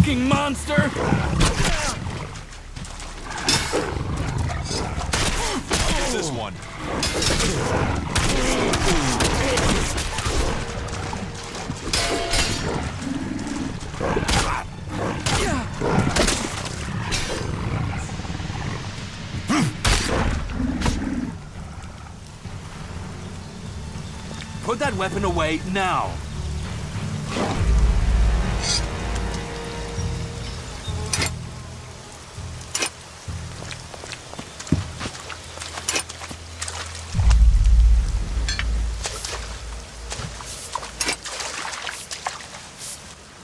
fucking monster! What's this one? Put that weapon away now!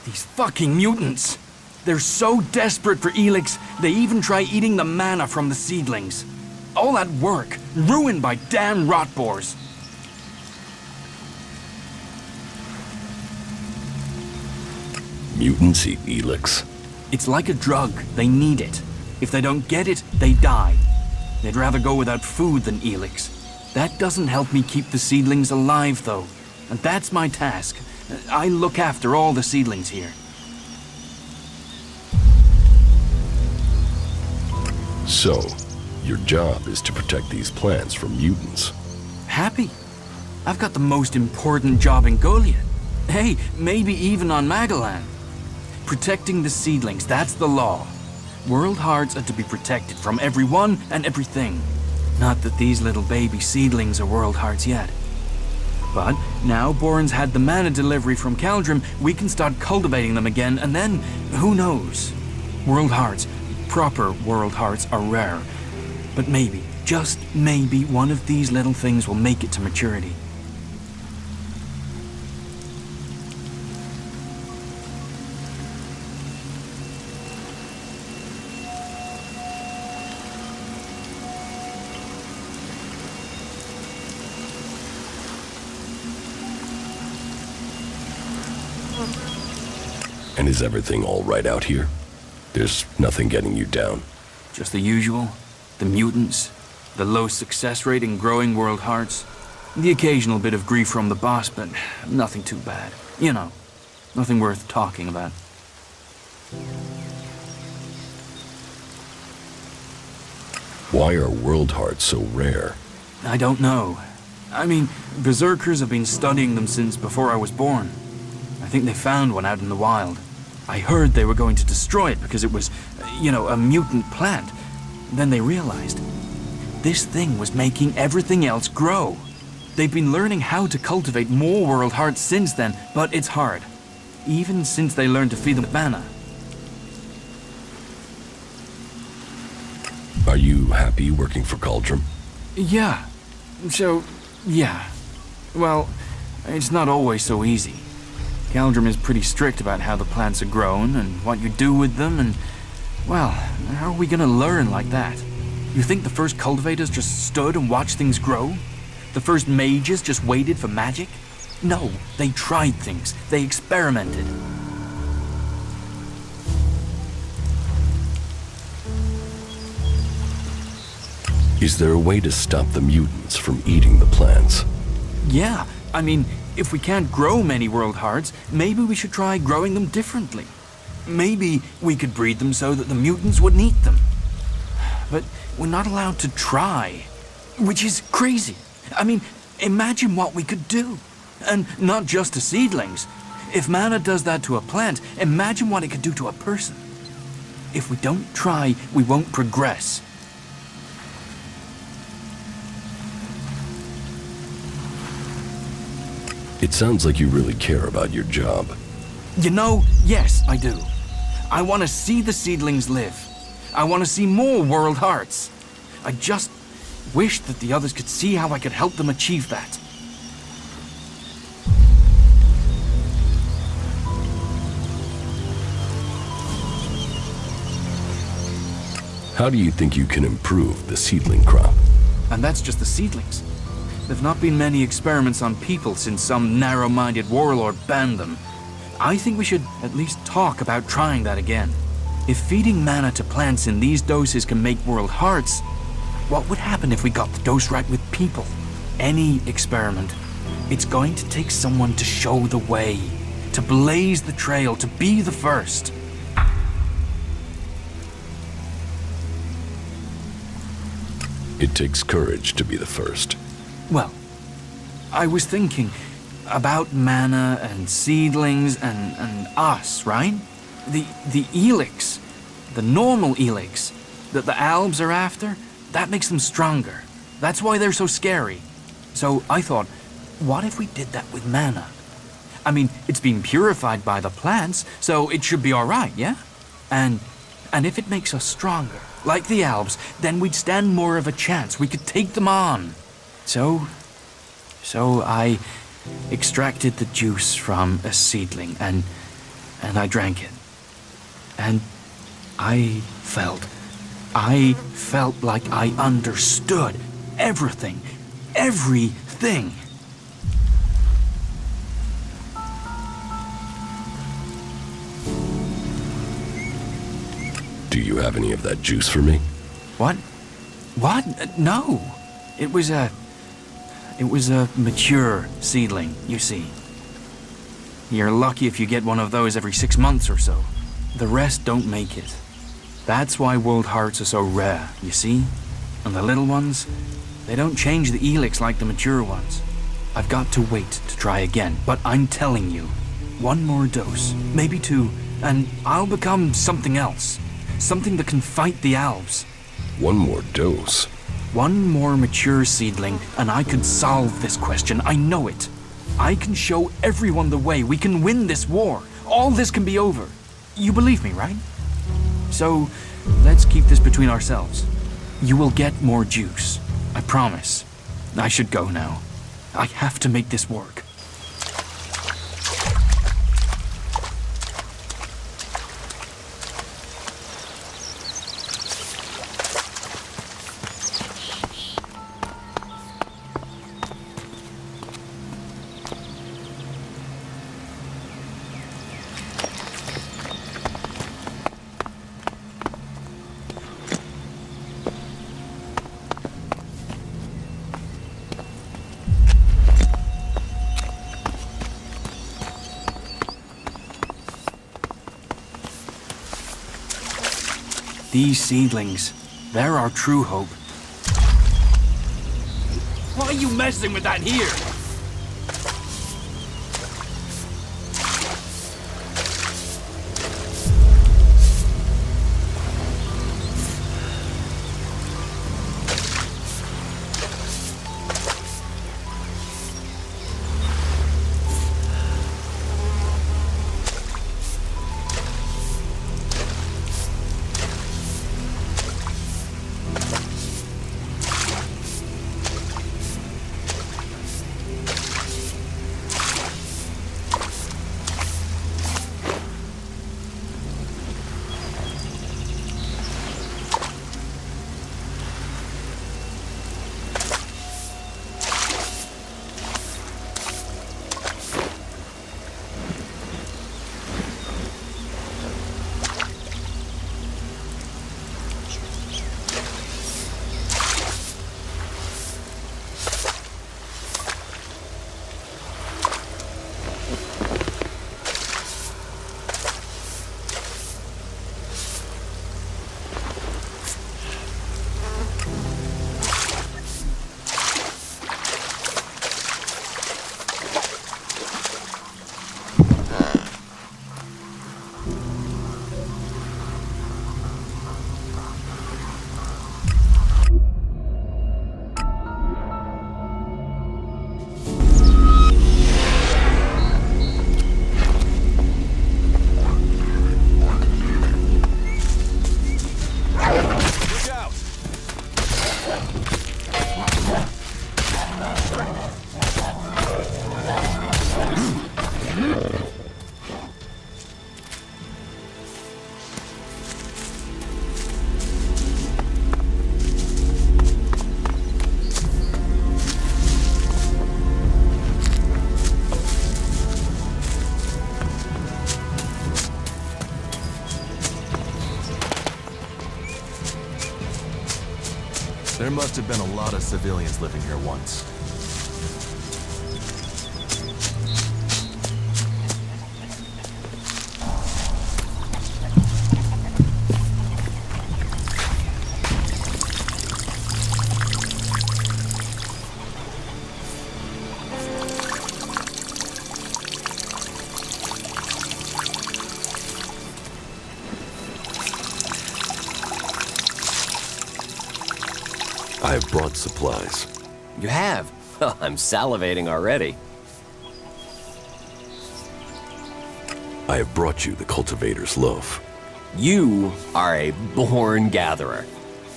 These fucking mutants! They're so desperate for Elex, they even try eating the mana from the seedlings. All that work, ruined by damn rotboars. Mutants eat Elex. It's like a drug. They need it. If they don't get it, they die. They'd rather go without food than Elex. That doesn't help me keep the seedlings alive, though. And that's my task. I look after all the seedlings here. So, your job is to protect these plants from mutants. Happy? I've got the most important job in Golia. Hey, maybe even on Magalan. Protecting the seedlings, that's the law. World hearts are to be protected from everyone and everything. Not that these little baby seedlings are world hearts yet. But now Boren's had the mana delivery from Caldrum, we can start cultivating them again, and then, who knows? World hearts, proper world hearts, are rare. But maybe, just maybe, one of these little things will make it to maturity. And is everything all right out here? There's nothing getting you down. Just the usual. The mutants, the low success rate in growing world hearts, the occasional bit of grief from the boss, but nothing too bad. You know, nothing worth talking about. Why are world hearts so rare? I don't know. I mean, berserkers have been studying them since before I was born. I think they found one out in the wild. I heard they were going to destroy it because it was, you know, a mutant plant. Then they realized this thing was making everything else grow. They've been learning how to cultivate more world hearts since then, but it's hard. Even since they learned to feed them with mana. Are you happy working for Caldrum? Yeah. Yeah. Well, it's not always so easy. Caldrum is pretty strict about how the plants are grown and what you do with them, and, well, how are we gonna learn like that? You think the first cultivators just stood and watched things grow? The first mages just waited for magic? No, they tried things. They experimented. Is there a way to stop the mutants from eating the plants? Yeah, I mean, if we can't grow many world hearts, maybe we should try growing them differently. Maybe we could breed them so that the mutants wouldn't eat them. But we're not allowed to try, which is crazy. I mean, imagine what we could do. And not just to seedlings. If mana does that to a plant, imagine what it could do to a person. If we don't try, we won't progress. It sounds like you really care about your job. You know, yes, I do. I want to see the seedlings live. I want to see more world hearts. I just wish that the others could see how I could help them achieve that. How do you think you can improve the seedling crop? And that's just the seedlings. There've not been many experiments on people since some narrow-minded warlord banned them. I think we should at least talk about trying that again. If feeding mana to plants in these doses can make world hearts, what would happen if we got the dose right with people? Any experiment. It's going to take someone to show the way, to blaze the trail, to be the first. It takes courage to be the first. Well, I was thinking about mana and seedlings and us, right? The Elex, the normal Elex that the Albs are after, that makes them stronger. That's why they're so scary. So I thought, what if we did that with mana? I mean, it's been purified by the plants, so it should be alright, yeah? And if it makes us stronger, like the Albs, then we'd stand more of a chance. We could take them on. So I extracted the juice from a seedling and I drank it. And I felt like I understood everything. Do you have any of that juice for me? What? No. It was a mature seedling, you see. You're lucky if you get one of those every 6 months or so. The rest don't make it. That's why world hearts are so rare, you see? And the little ones, they don't change the Elex like the mature ones. I've got to wait to try again, but I'm telling you, 1 more dose, maybe 2, and I'll become something else. Something that can fight the Albs. 1 more dose? 1 more mature seedling, and I could solve this question. I know it. I can show everyone the way. We can win this war. All this can be over. You believe me, right? So, let's keep this between ourselves. You will get more juice. I promise. I should go now. I have to make this work. These seedlings, they're our true hope. Why are you messing with that here? There must have been a lot of civilians living here once. I have brought supplies. You have? I'm salivating already. I have brought you the cultivator's loaf. You are a born gatherer.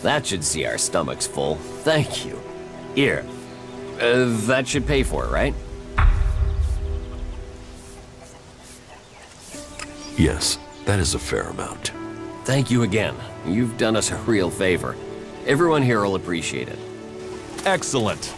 That should see our stomachs full. Thank you. Here. That should pay for it, right? Yes, that is a fair amount. Thank you again. You've done us a real favor. Everyone here will appreciate it. Excellent.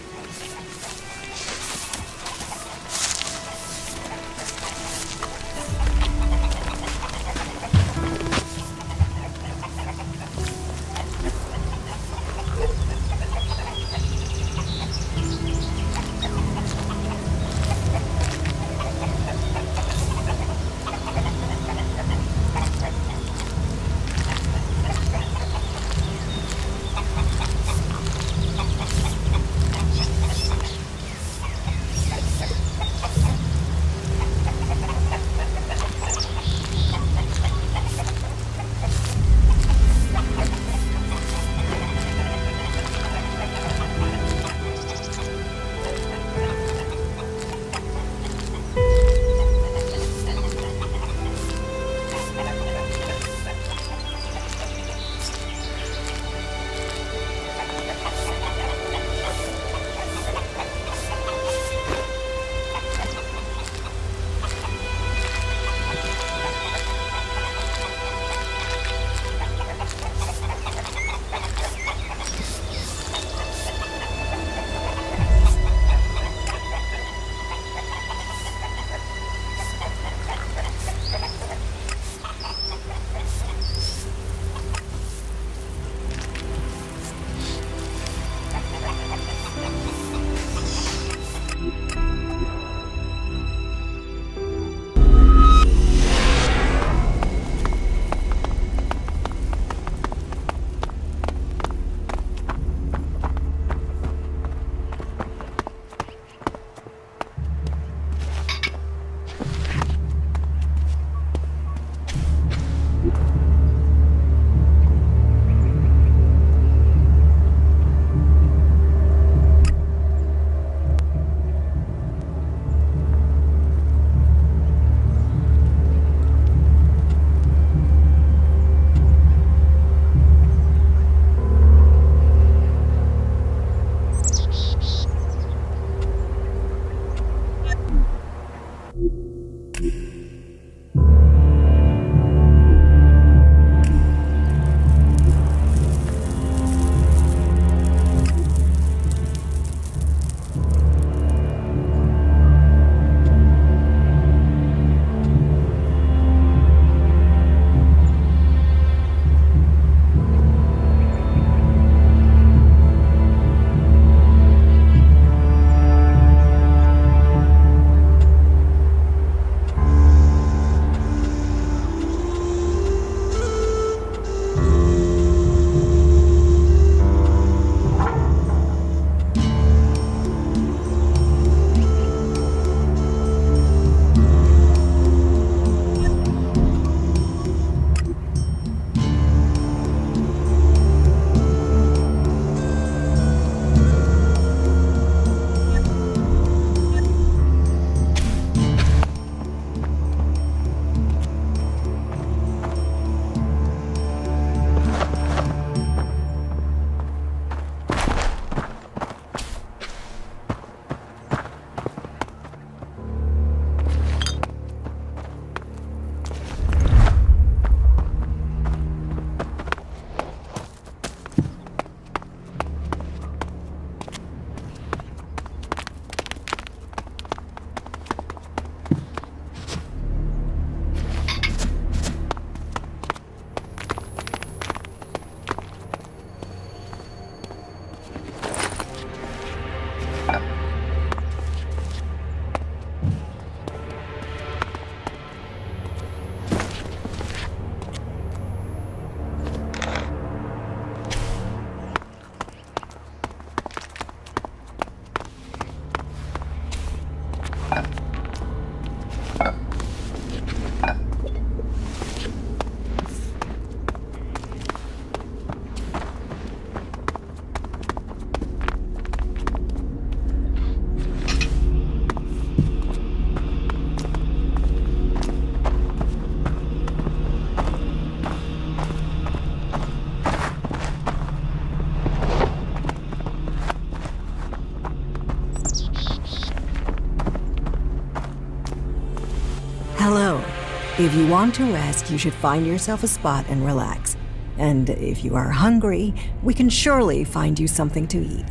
If you want to rest, you should find yourself a spot and relax. And if you are hungry, we can surely find you something to eat.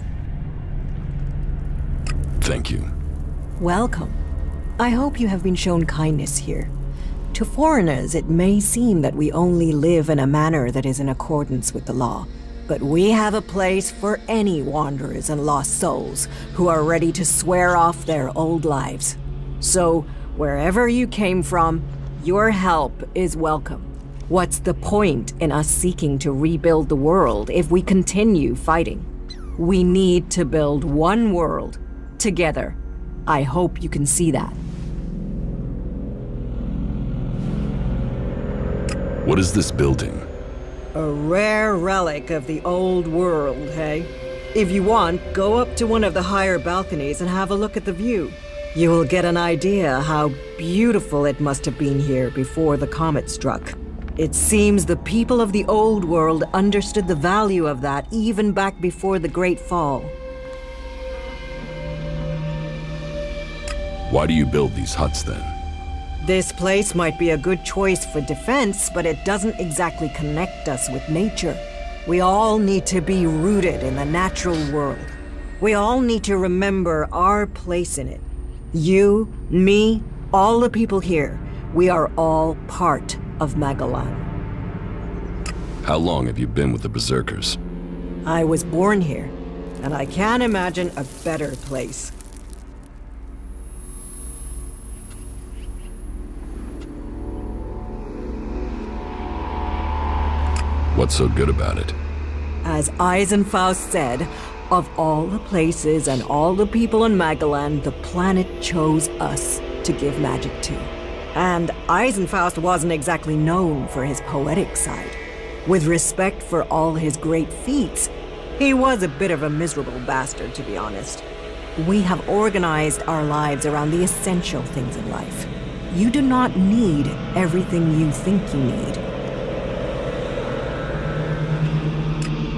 Thank you. Welcome. I hope you have been shown kindness here. To foreigners, it may seem that we only live in a manner that is in accordance with the law. But we have a place for any wanderers and lost souls who are ready to swear off their old lives. So, wherever you came from, your help is welcome. What's the point in us seeking to rebuild the world if we continue fighting? We need to build one world, together. I hope you can see that. What is this building? A rare relic of the old world, hey? If you want, go up to one of the higher balconies and have a look at the view. You will get an idea how beautiful it must have been here before the comet struck. It seems the people of the old world understood the value of that even back before the Great Fall. Why do you build these huts then? This place might be a good choice for defense, but it doesn't exactly connect us with nature. We all need to be rooted in the natural world. We all need to remember our place in it. You, me, all the people here, we are all part of Magalan. How long have you been with the Berserkers? I was born here, and I can't imagine a better place. What's so good about it? As Eisenfaust said, of all the places and all the people in Magalan, the planet chose us to give magic to. And Eisenfaust wasn't exactly known for his poetic side. With respect for all his great feats, he was a bit of a miserable bastard, to be honest. We have organized our lives around the essential things in life. You do not need everything you think you need.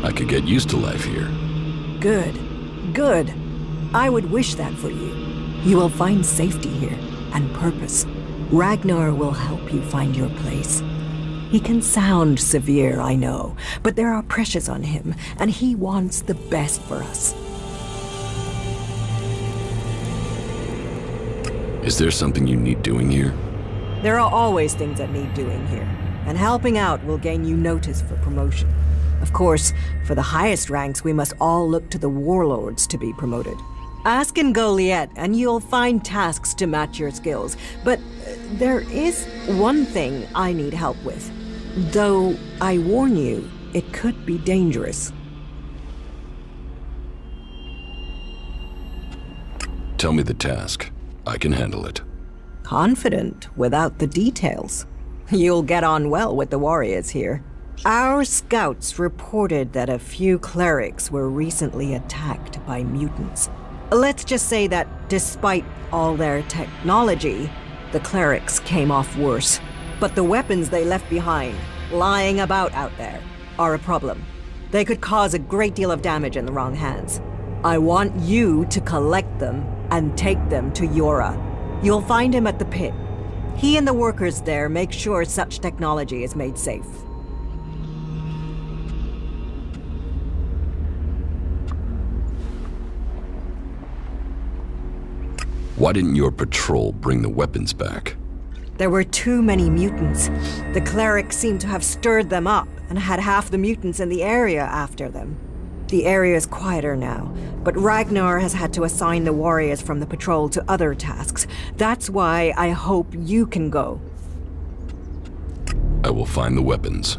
I could get used to life here. Good. Good. I would wish that for you. You will find safety here, and purpose. Ragnar will help you find your place. He can sound severe, I know, but there are pressures on him, and he wants the best for us. Is there something you need doing here? There are always things that need doing here, and helping out will gain you notice for promotion. Of course, for the highest ranks, we must all look to the warlords to be promoted. Ask in Goliath, and you'll find tasks to match your skills. But there is one thing I need help with. Though, I warn you, it could be dangerous. Tell me the task. I can handle it. Confident without the details. You'll get on well with the warriors here. Our scouts reported that a few clerics were recently attacked by mutants. Let's just say that despite all their technology, the clerics came off worse. But the weapons they left behind, lying about out there, are a problem. They could cause a great deal of damage in the wrong hands. I want you to collect them and take them to Yora. You'll find him at the pit. He and the workers there make sure such technology is made safe. Why didn't your patrol bring the weapons back? There were too many mutants. The clerics seemed to have stirred them up and had half the mutants in the area after them. The area is quieter now, but Ragnar has had to assign the warriors from the patrol to other tasks. That's why I hope you can go. I will find the weapons.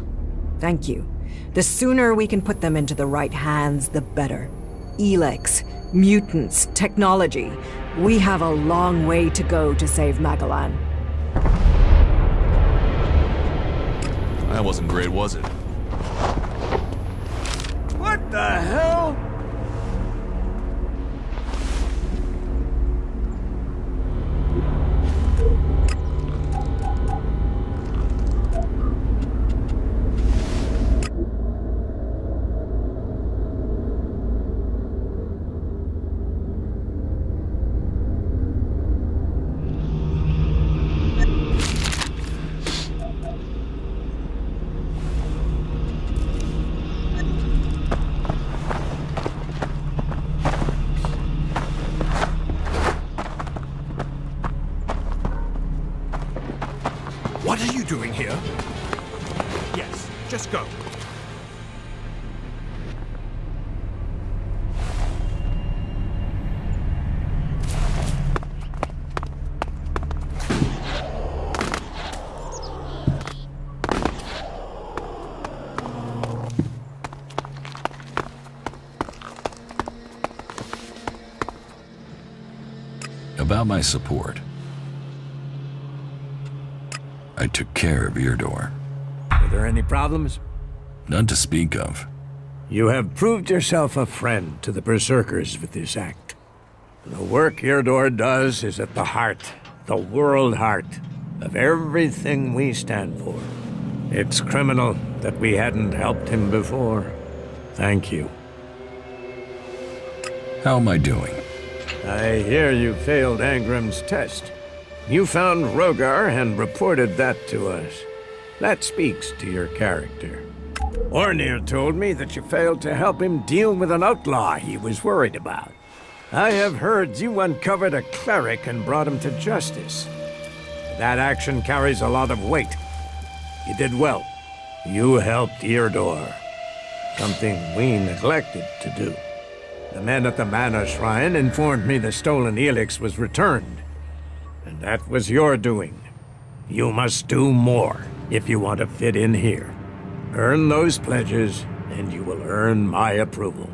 Thank you. The sooner we can put them into the right hands, the better. Elex, mutants, technology. We have a long way to go to save Magalan. That wasn't great, was it? What the hell? What are you doing here? Yes, just go. About my support. I took care of Eardor. Are there any problems? None to speak of. You have proved yourself a friend to the Berserkers with this act. The work Eardor does is at the heart, the world heart, of everything we stand for. It's criminal that we hadn't helped him before. Thank you. How am I doing? I hear you failed Angram's test. You found Rogar and reported that to us. That speaks to your character. Ornir told me that you failed to help him deal with an outlaw he was worried about. I have heard you uncovered a cleric and brought him to justice. That action carries a lot of weight. You did well. You helped Eardor. Something we neglected to do. The men at the Mana Shrine informed me the stolen Elex was returned. And that was your doing. You must do more if you want to fit in here. Earn those pledges, and you will earn my approval.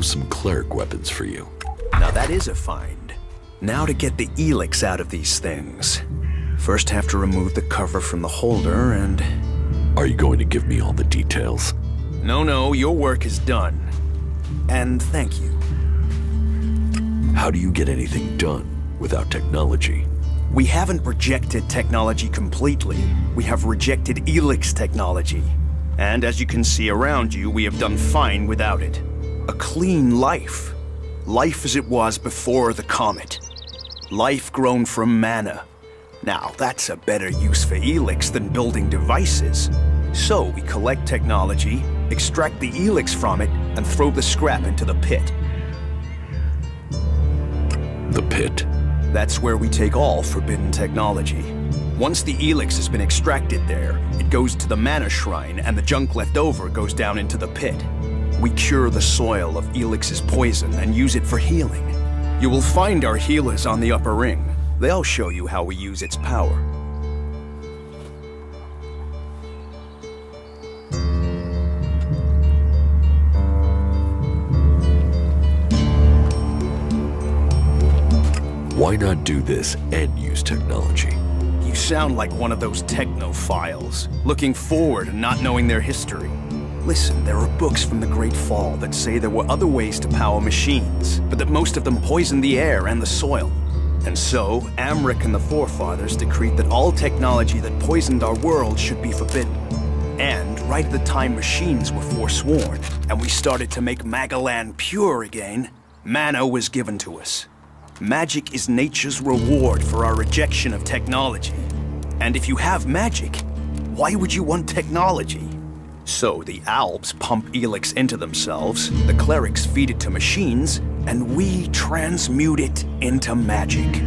Some cleric weapons for you. Now that is a find. Now to get the Elex out of these things. First have to remove the cover from the holder and... Are you going to give me all the details? No, your work is done. And thank you. How do you get anything done without technology? We haven't rejected technology completely. We have rejected Elex technology. And as you can see around you, we have done fine without it. A clean life. Life as it was before the comet. Life grown from mana. Now, that's a better use for Elex than building devices. So we collect technology, extract the Elex from it, and throw the scrap into the pit. The pit? That's where we take all forbidden technology. Once the Elex has been extracted there, it goes to the Mana Shrine, and the junk left over goes down into the pit. We cure the soil of Elix's poison and use it for healing. You will find our healers on the upper ring. They'll show you how we use its power. Why not do this and use technology? You sound like one of those technophiles, looking forward and not knowing their history. Listen, there are books from the Great Fall that say there were other ways to power machines, but that most of them poisoned the air and the soil. And so, Amric and the Forefathers decreed that all technology that poisoned our world should be forbidden. And right at the time machines were forsworn, and we started to make Magalan pure again, mana was given to us. Magic is nature's reward for our rejection of technology. And if you have magic, why would you want technology? So the Alps pump Elex into themselves, the clerics feed it to machines, and we transmute it into magic.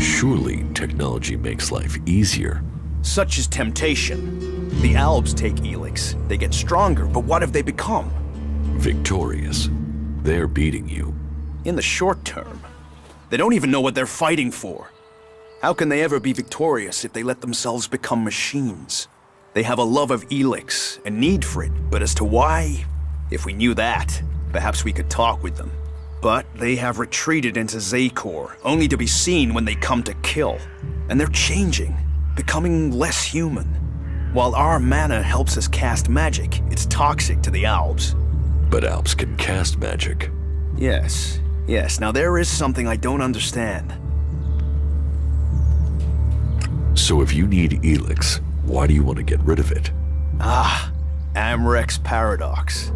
Surely technology makes life easier. Such is temptation. The Alps take Elex. They get stronger, but what have they become? Victorious. They're beating you. In the short term. They don't even know what they're fighting for. How can they ever be victorious if they let themselves become machines? They have a love of Elex, a need for it, but as to why, if we knew that, perhaps we could talk with them. But they have retreated into Zakor, only to be seen when they come to kill. And they're changing, becoming less human. While our mana helps us cast magic, it's toxic to the Alps. But Alps can cast magic. Yes. Now there is something I don't understand. So if you need Elex, why do you want to get rid of it? Amrek's paradox.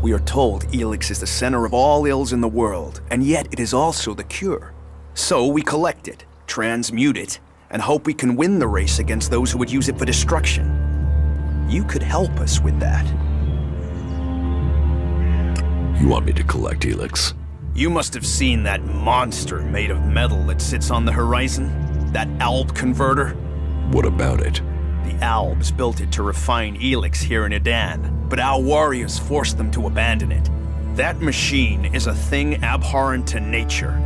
We are told Elex is the center of all ills in the world, and yet it is also the cure. So we collect it, transmute it, and hope we can win the race against those who would use it for destruction. You could help us with that. You want me to collect Elex? You must have seen that monster made of metal that sits on the horizon? That Alb converter? What about it? The Albs built it to refine Elex here in Edan, but our warriors forced them to abandon it. That machine is a thing abhorrent to nature.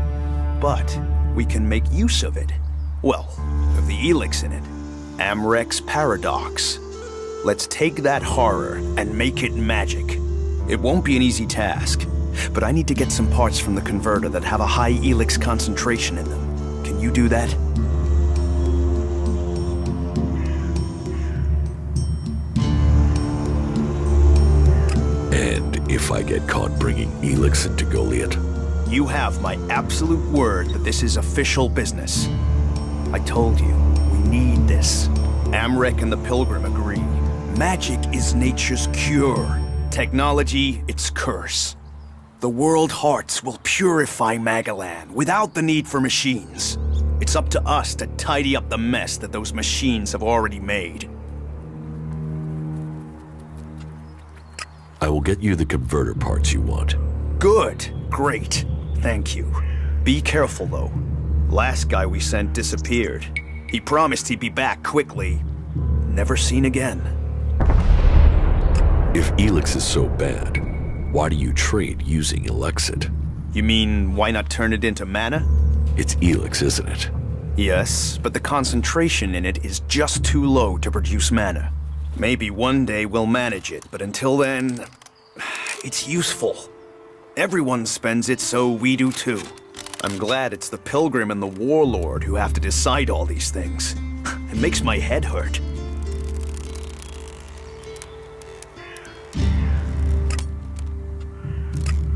But we can make use of it. Well, of the Elex in it. Amrek's paradox. Let's take that horror and make it magic. It won't be an easy task, but I need to get some parts from the converter that have a high Elex concentration in them. Can you do that? And if I get caught bringing Elex into Goliath? You have my absolute word that this is official business. I told you, we need this. Amrek and the Pilgrim agree. Magic is nature's cure. Technology, its curse. The world hearts will purify Magalan without the need for machines. It's up to us to tidy up the mess that those machines have already made. I will get you the converter parts you want. Good. Great. Thank you. Be careful, though. Last guy we sent disappeared. He promised he'd be back quickly. Never seen again. If Elex is so bad, why do you trade using Elexit? You mean, why not turn it into mana? It's Elex, isn't it? Yes, but the concentration in it is just too low to produce mana. Maybe one day we'll manage it, but until then, it's useful. Everyone spends it, so we do too. I'm glad it's the Pilgrim and the Warlord who have to decide all these things. It makes my head hurt.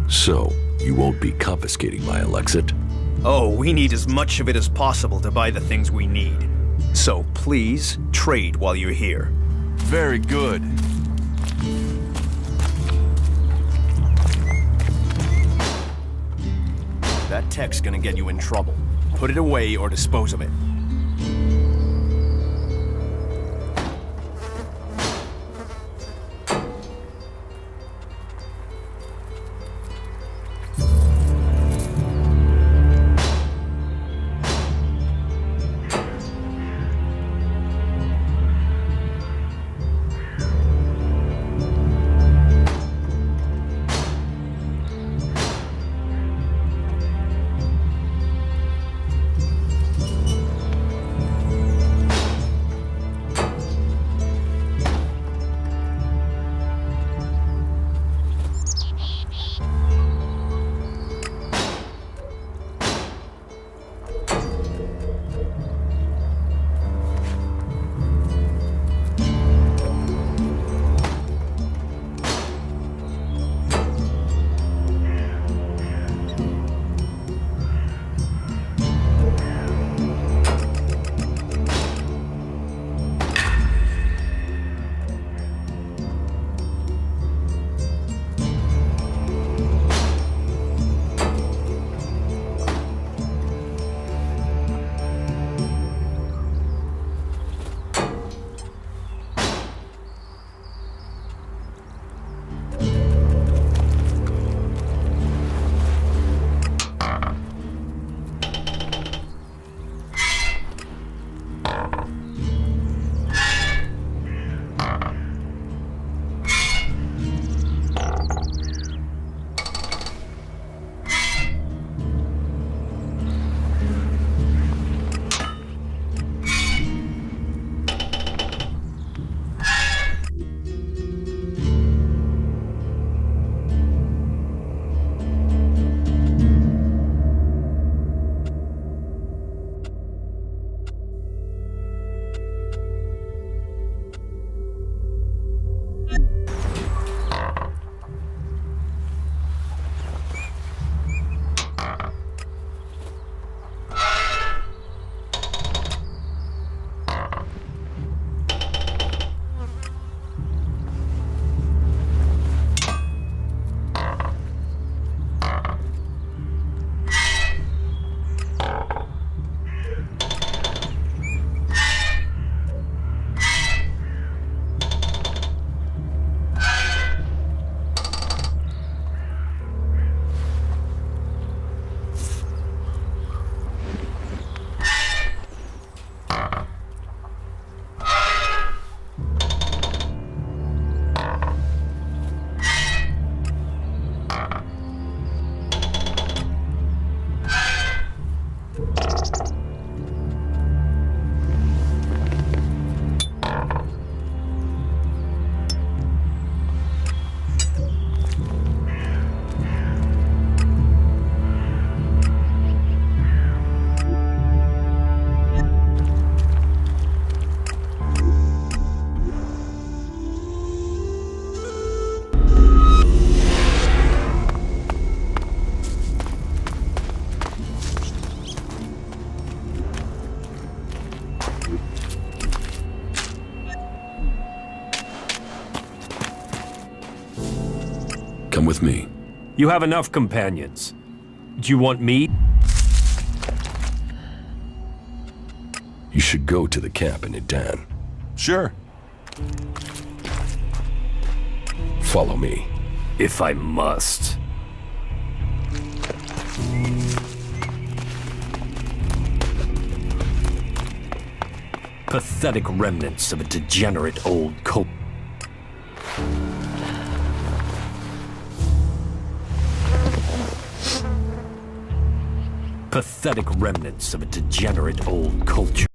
So, you won't be confiscating my Elexit? Oh, we need as much of it as possible to buy the things we need. So please, trade while you're here. Very good. That tech's gonna get you in trouble. Put it away or dispose of it. Come with me. You have enough companions. Do you want me? You should go to the camp in Idan. Sure. Follow me. If I must. Pathetic remnants of a degenerate old cult. Pathetic remnants of a degenerate old culture.